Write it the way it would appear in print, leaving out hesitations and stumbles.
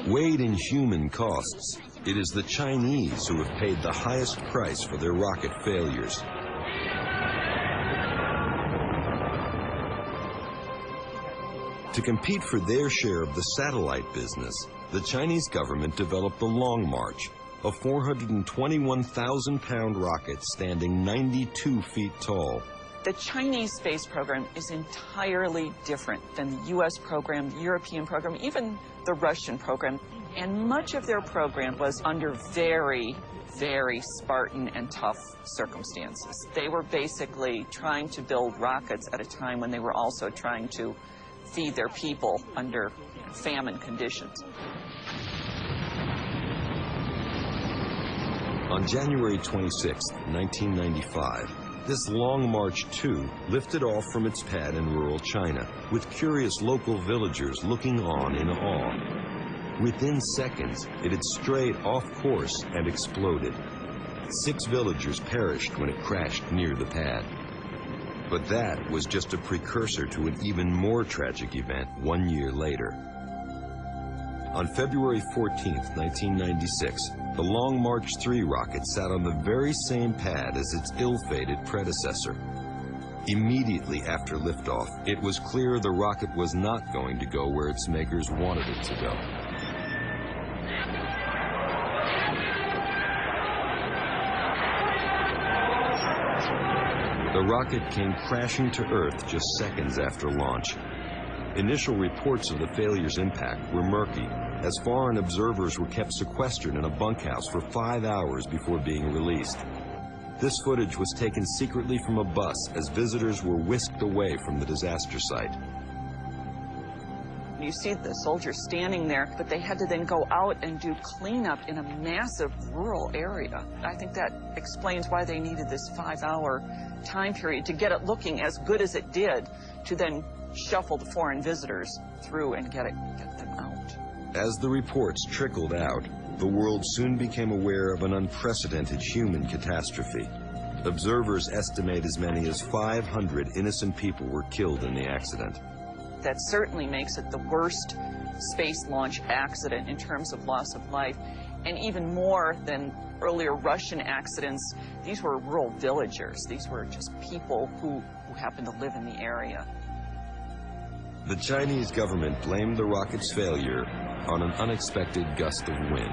Weighed in human costs, it is the Chinese who have paid the highest price for their rocket failures. To compete for their share of the satellite business, the Chinese government developed the Long March, a 421,000-pound rocket standing 92 feet tall. The Chinese space program is entirely different than the U.S. program, the European program, even the Russian program. And much of their program was under very, very Spartan and tough circumstances. They were basically trying to build rockets at a time when they were also trying to feed their people under famine conditions. On January 26, 1995, this Long March 2 lifted off from its pad in rural China, with curious local villagers looking on in awe. Within seconds, it had strayed off course and exploded. 6 villagers perished when it crashed near the pad. But that was just a precursor to an even more tragic event 1 year later. On February 14, 1996, the Long March 3 rocket sat on the very same pad as its ill-fated predecessor. Immediately after liftoff, it was clear the rocket was not going to go where its makers wanted it to go. The rocket came crashing to Earth just seconds after launch. Initial reports of the failure's impact were murky, as foreign observers were kept sequestered in a bunkhouse for 5 hours before being released. This footage was taken secretly from a bus as visitors were whisked away from the disaster site. You see the soldiers standing there, but they had to then go out and do cleanup in a massive rural area. I think that explains why they needed this 5-hour time period to get it looking as good as it did, to then shuffle the foreign visitors through and get them out. As the reports trickled out, the world soon became aware of an unprecedented human catastrophe. Observers estimate as many as 500 innocent people were killed in the accident. That certainly makes it the worst space launch accident in terms of loss of life. And even more than earlier Russian accidents, these were rural villagers. These were just people who happened to live in the area. The Chinese government blamed the rocket's failure on an unexpected gust of wind.